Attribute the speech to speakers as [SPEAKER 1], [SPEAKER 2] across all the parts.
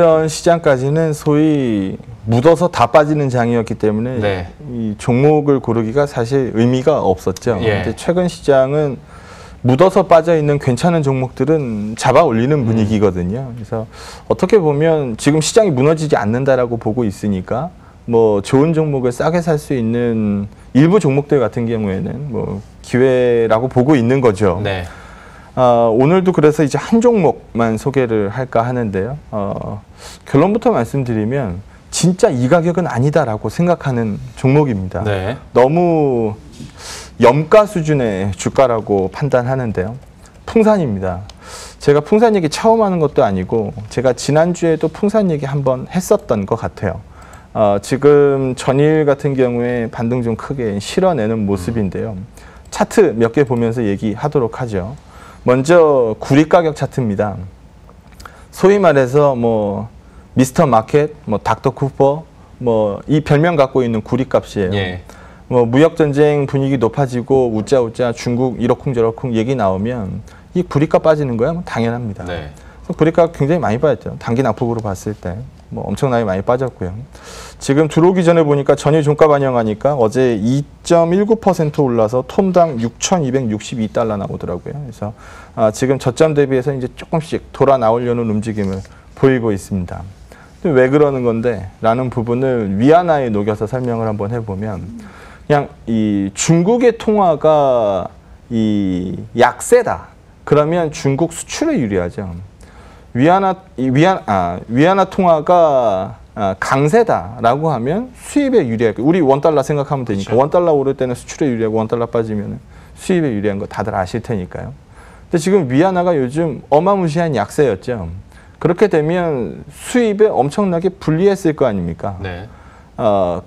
[SPEAKER 1] 이런 시장까지는 소위 묻어서 다 빠지는 장이었기 때문에
[SPEAKER 2] 네.
[SPEAKER 1] 이 종목을 고르기가 사실 의미가 없었죠.
[SPEAKER 2] 예.
[SPEAKER 1] 근데 최근 시장은 묻어서 빠져 있는 괜찮은 종목들은 잡아 올리는 분위기거든요. 그래서 어떻게 보면 지금 시장이 무너지지 않는다라고 보고 있으니까 뭐 좋은 종목을 싸게 살 수 있는 일부 종목들 같은 경우에는 뭐 기회라고 보고 있는 거죠.
[SPEAKER 2] 네.
[SPEAKER 1] 오늘도 그래서 이제 한 종목만 소개를 할까 하는데요. 결론부터 말씀드리면 진짜 이 가격은 아니다라고 생각하는 종목입니다.
[SPEAKER 2] 네.
[SPEAKER 1] 너무 염가 수준의 주가라고 판단하는데요. 풍산입니다. 제가 풍산 얘기 처음 하는 것도 아니고 제가 지난주에도 풍산 얘기 한번 했었던 것 같아요. 지금 전일 같은 경우에 반등 좀 크게 실어내는 모습인데요. 차트 몇 개 보면서 얘기하도록 하죠. 먼저 구리 가격 차트입니다. 소위 말해서 뭐 미스터 마켓, 뭐 닥터 쿠퍼, 뭐 이 별명 갖고 있는 구리 값이에요.
[SPEAKER 2] 예.
[SPEAKER 1] 뭐 무역 전쟁 분위기 높아지고 우짜우짜 중국 이러쿵저러쿵 얘기 나오면 이 구리값 빠지는 거야 뭐 당연합니다.
[SPEAKER 2] 네.
[SPEAKER 1] 구리값 굉장히 많이 빠졌죠. 단기 낙폭으로 봤을 때 뭐 엄청나게 많이 빠졌고요. 지금 들어오기 전에 보니까 전일 종가 반영하니까 어제 2.19% 올라서 톤당 6,262달러 나오더라고요. 그래서 지금 저점 대비해서 이제 조금씩 돌아 나오려는 움직임을 보이고 있습니다. 왜 그러는 건데? 라는 부분을 위안화에 녹여서 설명을 한번 해보면 그냥 이 중국의 통화가 이 약세다. 그러면 중국 수출에 유리하죠. 위안화 통화가 강세다라고 하면 수입에 유리하고 우리 원달러 생각하면 되니까
[SPEAKER 2] 그렇죠.
[SPEAKER 1] 원달러 오를 때는 수출에 유리하고 원달러 빠지면 수입에 유리한 거 다들 아실 테니까요. 근데 지금 위안화가 요즘 어마무시한 약세였죠. 그렇게 되면 수입에 엄청나게 불리했을 거 아닙니까?
[SPEAKER 2] 네.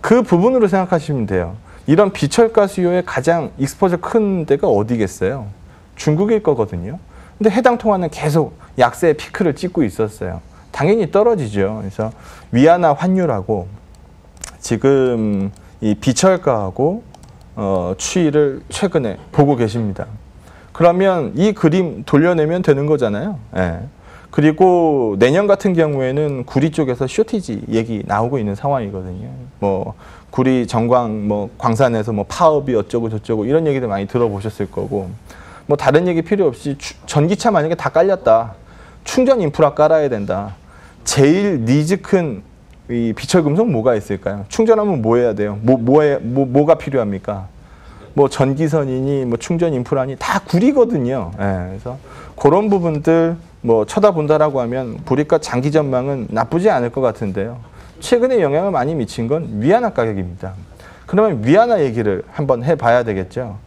[SPEAKER 1] 그 부분으로 생각하시면 돼요. 이런 비철가 수요의 가장 익스포저 큰 데가 어디겠어요? 중국일 거거든요. 근데 해당 통화는 계속 약세의 피크를 찍고 있었어요. 당연히 떨어지죠. 그래서 위안화 환율하고 지금 이 비철가하고 추이를 최근에 보고 계십니다. 그러면 이 그림 돌려내면 되는 거잖아요. 예. 그리고 내년 같은 경우에는 구리 쪽에서 쇼티지 얘기 나오고 있는 상황이거든요. 뭐 구리 정광 뭐 광산에서 뭐 파업이 어쩌고 저쩌고 이런 얘기들 많이 들어보셨을 거고 뭐 다른 얘기 필요 없이 전기차 만약에 다 깔렸다. 충전 인프라 깔아야 된다. 제일 니즈 큰 이 비철금속 뭐가 있을까요? 충전하면 뭐 해야 돼요? 뭐가 필요합니까? 뭐 전기선이니 뭐 충전 인프라니 다 구리거든요. 예, 그래서 그런 부분들 뭐 쳐다본다라고 하면 보니까 장기 전망은 나쁘지 않을 것 같은데요. 최근에 영향을 많이 미친 건 위안화 가격입니다. 그러면 위안화 얘기를 한번 해봐야 되겠죠.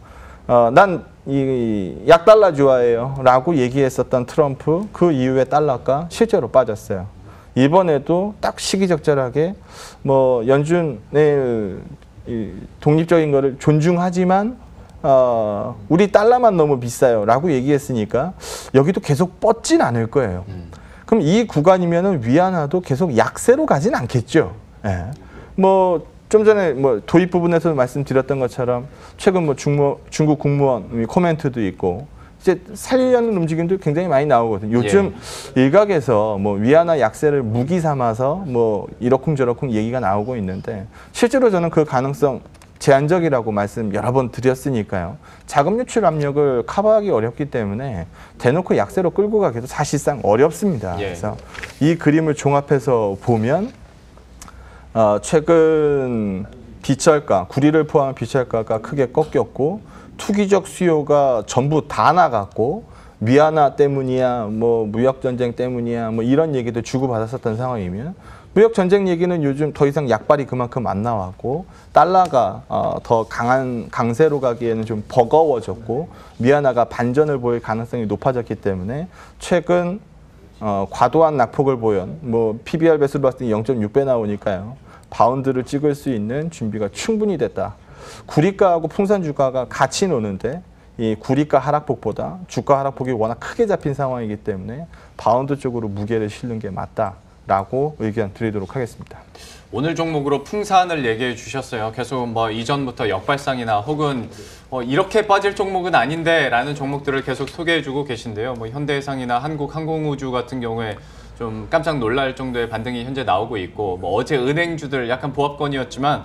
[SPEAKER 1] 난 이 약달러 좋아해요 라고 얘기했었던 트럼프 그 이후에 달러가 실제로 빠졌어요. 이번에도 딱 시기적절하게 뭐 연준의 이 독립적인 거를 존중하지만 우리 달러만 너무 비싸요 라고 얘기했으니까 여기도 계속 뻗진 않을 거예요. 그럼 이 구간이면은 위안화도 계속 약세로 가진 않겠죠. 예. 뭐 좀 전에 뭐 도입 부분에서 말씀드렸던 것처럼 최근 뭐 중국 국무원 코멘트도 있고 이제 살리려는 움직임도 굉장히 많이 나오거든요. 요즘 일각에서 뭐 위안화 약세를 무기 삼아서 뭐 이러쿵저러쿵 얘기가 나오고 있는데 실제로 저는 그 가능성 제한적이라고 말씀 여러 번 드렸으니까요. 자금 유출 압력을 커버하기 어렵기 때문에 대놓고 약세로 끌고 가기도 사실상 어렵습니다. 그래서 이 그림을 종합해서 보면 최근 비철가, 구리를 포함한 비철가가 크게 꺾였고 투기적 수요가 전부 다 나갔고 위안화 때문이야, 뭐 무역 전쟁 때문이야, 뭐 이런 얘기도 주고받았었던 상황이면 무역 전쟁 얘기는 요즘 더 이상 약발이 그만큼 안 나왔고 달러가 더 강한 강세로 가기에는 좀 버거워졌고 위안화가 반전을 보일 가능성이 높아졌기 때문에 최근 과도한 낙폭을 보연 뭐 PBR 배수로 봤을 때 0.6배 나오니까요. 바운드를 찍을 수 있는 준비가 충분히 됐다. 구리가하고 풍산 주가가 같이 노는데 이 구리가 하락폭보다 주가 하락폭이 워낙 크게 잡힌 상황이기 때문에 바운드 쪽으로 무게를 실는 게 맞다라고 의견 드리도록 하겠습니다.
[SPEAKER 2] 오늘 종목으로 풍산을 얘기해 주셨어요. 계속 뭐 이전부터 역발상이나 혹은 이렇게 빠질 종목은 아닌데 라는 종목들을 계속 소개해 주고 계신데요. 뭐 현대해상이나 한국항공우주 같은 경우에 좀 깜짝 놀랄 정도의 반등이 현재 나오고 있고 뭐 어제 은행주들 약간 보합권이었지만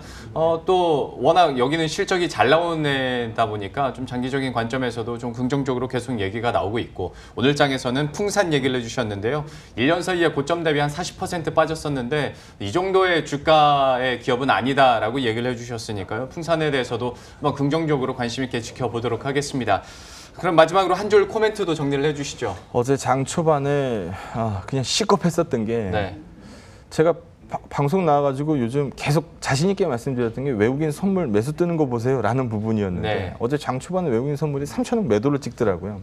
[SPEAKER 2] 또 워낙 여기는 실적이 잘 나오다 보니까 좀 장기적인 관점에서도 좀 긍정적으로 계속 얘기가 나오고 있고 오늘 장에서는 풍산 얘기를 해주셨는데요. 1년 사이에 고점 대비 한 40% 빠졌었는데 이 정도의 주가의 기업은 아니다라고 얘기를 해주셨으니까요. 풍산에 대해서도 한번 긍정적으로 관심 있게 지켜보도록 하겠습니다. 그럼 마지막으로 한 줄 코멘트도 정리를 해주시죠.
[SPEAKER 1] 어제 장 초반에 그냥 시겁했었던 게
[SPEAKER 2] 네.
[SPEAKER 1] 제가 방송 나와가지고 요즘 계속 자신 있게 말씀드렸던 게 외국인 선물 매수 뜨는 거 보세요라는 부분이었는데
[SPEAKER 2] 네.
[SPEAKER 1] 어제 장 초반에 외국인 선물이 3천억 매도를 찍더라고요.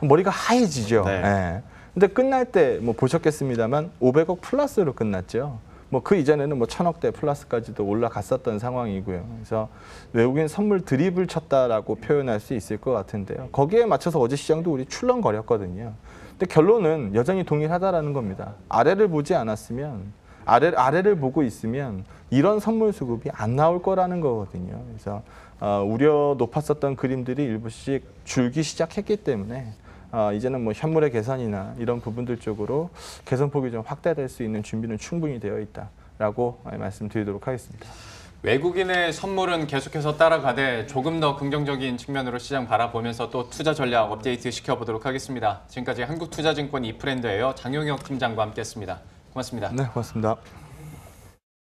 [SPEAKER 1] 머리가 하얘지죠.
[SPEAKER 2] 네.
[SPEAKER 1] 예. 근데 끝날 때 뭐 보셨겠습니다만 500억 플러스로 끝났죠. 뭐 그 이전에는 뭐 1000억대 플러스까지도 올라갔었던 상황이고요. 그래서 외국인 선물 드립을 쳤다라고 표현할 수 있을 것 같은데요. 거기에 맞춰서 어제 시장도 우리 출렁거렸거든요. 근데 결론은 여전히 동일하다라는 겁니다. 아래를 보지 않았으면 아래를 보고 있으면 이런 선물 수급이 안 나올 거라는 거거든요. 그래서 우려 높았었던 그림들이 일부씩 줄기 시작했기 때문에 이제는 뭐 현물의 개선이나 이런 부분들 쪽으로 개선폭이 좀 확대될 수 있는 준비는 충분히 되어 있다라고 말씀드리도록 하겠습니다.
[SPEAKER 2] 외국인의 선물은 계속해서 따라가되 조금 더 긍정적인 측면으로 시장 바라보면서 또 투자 전략 업데이트 시켜보도록 하겠습니다. 지금까지 한국투자증권 이프랜드예요. 장용혁 팀장과 함께했습니다. 고맙습니다.
[SPEAKER 1] 네, 고맙습니다.